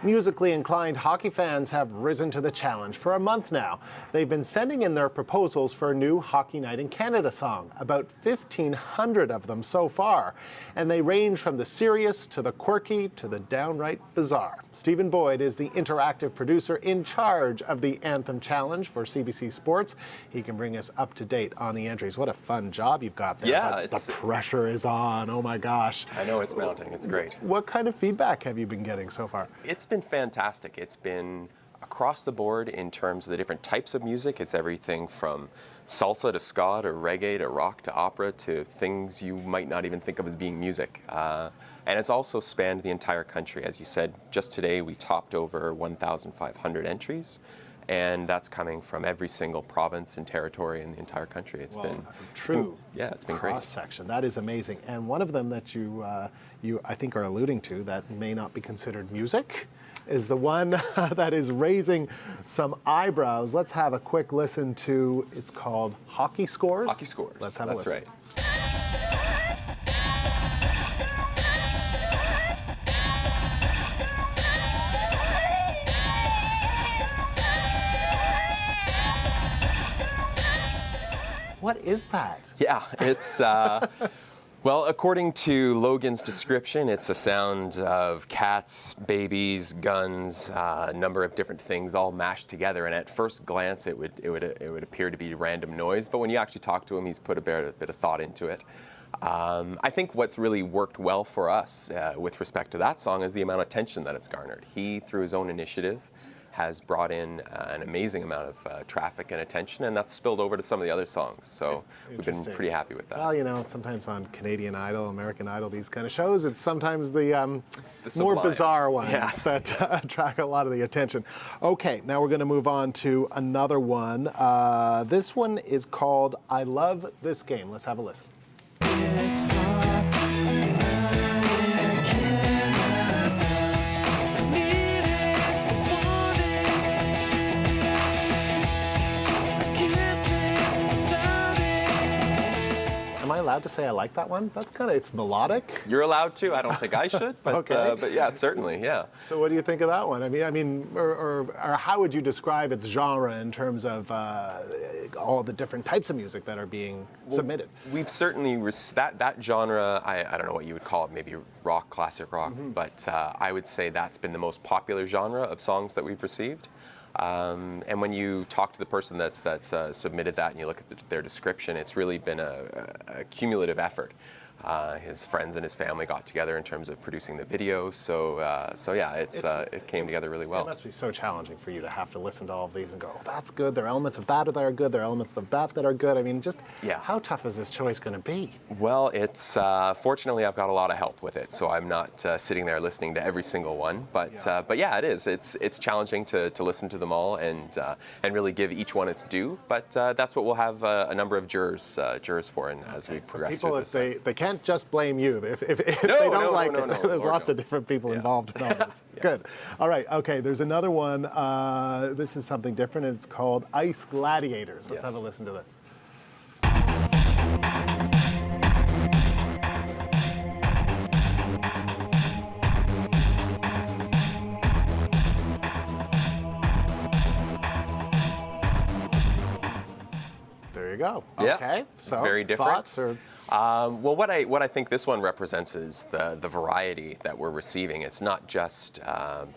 Musically inclined hockey fans have risen to the challenge for a month now. They've been sending in their proposals for a new Hockey Night in Canada song, about 1,500 of them so far. And they range from the serious to the quirky to the downright bizarre. Stephen Boyd is the interactive producer in charge of the Anthem Challenge for CBC Sports. He can bring us up to date on the entries. What a fun job you've got there. Yeah, the pressure is on. Oh my gosh. I know it's mounting. It's great. What kind of feedback have you been getting so far? It's been fantastic. It's been across the board in terms of the different types of music. It's everything from salsa to ska to reggae to rock to opera to things you might not even think of as being music. And it's also spanned the entire country. As you said, just today we topped over 1,500 entries. And that's coming from every single province and territory in the entire country. It's been true. It's been great. Cross section. That is amazing. And one of them that you I think are alluding to that may not be considered music is the one that is raising some eyebrows. Let's have a quick listen to. It's called Hockey Scores. Hockey Scores. Let's have a listen. That's right. What is that? Yeah, it's, well, according to Logan's description, it's a sound of cats, babies, guns, a number of different things all mashed together. And at first glance, it would appear to be random noise. But when you actually talk to him, he's put a bit of thought into it. I think what's really worked well for us with respect to that song is the amount of attention that it's garnered. He, through his own initiative, has brought in an amazing amount of traffic and attention, and that's spilled over to some of the other songs. So we've been pretty happy with that. Well, you know, sometimes on Canadian Idol, American Idol, these kind of shows, it's sometimes the more bizarre ones that attract a lot of the attention. Okay, now we're going to move on to another one. This one is called I Love This Game. Let's have a listen. It's Am I allowed to say I like that one? That's kind of, it's melodic. You're allowed to. I don't think I should, but okay. But yeah, certainly, yeah. So what do you think of that one? I mean, or how would you describe its genre in terms of all the different types of music that are being submitted? We've certainly that genre. I don't know what you would call it. Maybe rock, classic rock, but I would say that's been the most popular genre of songs that we've received. And when you talk to the person that's submitted that and you look at their description, it's really been a cumulative effort. His friends and his family got together in terms of producing the video, so yeah, it came together really well. It must be so challenging for you to have to listen to all of these and go, oh, that's good, there are elements of that that are good, there are elements of that that are good. I mean, just how tough is this choice going to be? Well, it's fortunately I've got a lot of help with it, so I'm not sitting there listening to every single one, but yeah, it is. It's challenging to listen to them all and really give each one its due, but that's what we'll have a number of jurors for, and as we progress people, through this. They can't just blame you. If they don't like it, there's lots of different people involved in all this. Yes. Good. All right. Okay. There's another one. This is something different. And it's called Ice Gladiators. Let's have a listen to this. There you go. Yeah. Okay. So very different. Thoughts or? Well, what I think this one represents is the variety that we're receiving. It's not just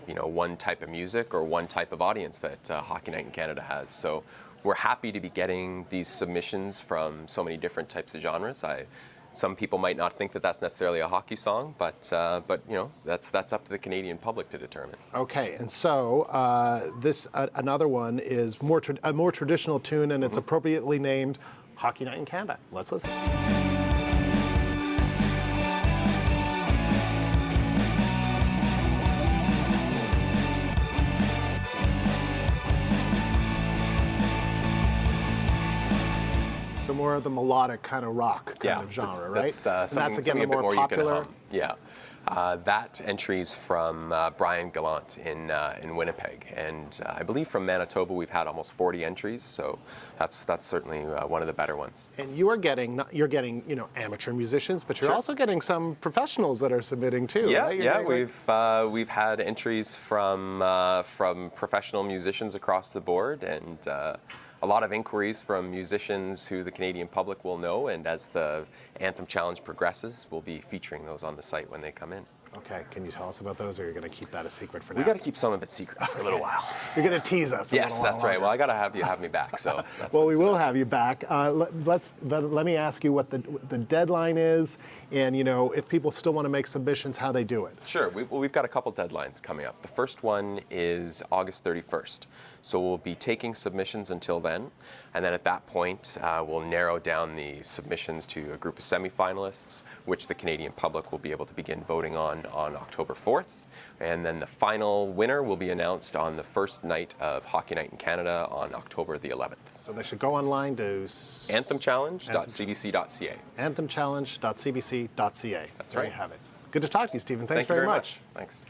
one type of music or one type of audience that Hockey Night in Canada has. So we're happy to be getting these submissions from so many different types of genres. Some people might not think that that's necessarily a hockey song, but you know, that's up to the Canadian public to determine. Okay, and so this another one is a more traditional tune, and it's appropriately named Hockey Night in Canada. Let's listen. So more of the melodic kind of rock kind of genre, right? That's something again a bit more popular. you can hum. Yeah. That entry's from Brian Gallant in Winnipeg, and I believe from Manitoba we've had almost 40 entries, so that's certainly one of the better ones. And you're getting amateur musicians, but you're Sure. also getting some professionals that are submitting too. Yeah, right? yeah, we've had entries from professional musicians across the board, and a lot of inquiries from musicians who the Canadian public will know, and as the Anthem Challenge progresses, we'll be featuring those on the site when they come in. Okay, can you tell us about those, or you're going to keep that a secret for now? We got to keep some of it secret for a little while. You're going to tease us. Yes, that's right. Well, I got to have you have me back. So. That's Well, what we it's will about. have you back. Let me ask you what the deadline is, and if people still want to make submissions, how they do it. Sure. We've got a couple deadlines coming up. The first one is August 31st. So we'll be taking submissions until then. And then at that point, we'll narrow down the submissions to a group of semifinalists, which the Canadian public will be able to begin voting on October 4th. And then the final winner will be announced on the first night of Hockey Night in Canada on October the 11th. So they should go online to anthemchallenge.cbc.ca. anthemchallenge.cbc.ca. That's There right. you have it. Good to talk to you, Stephen. Thanks Thank you very much. Thanks.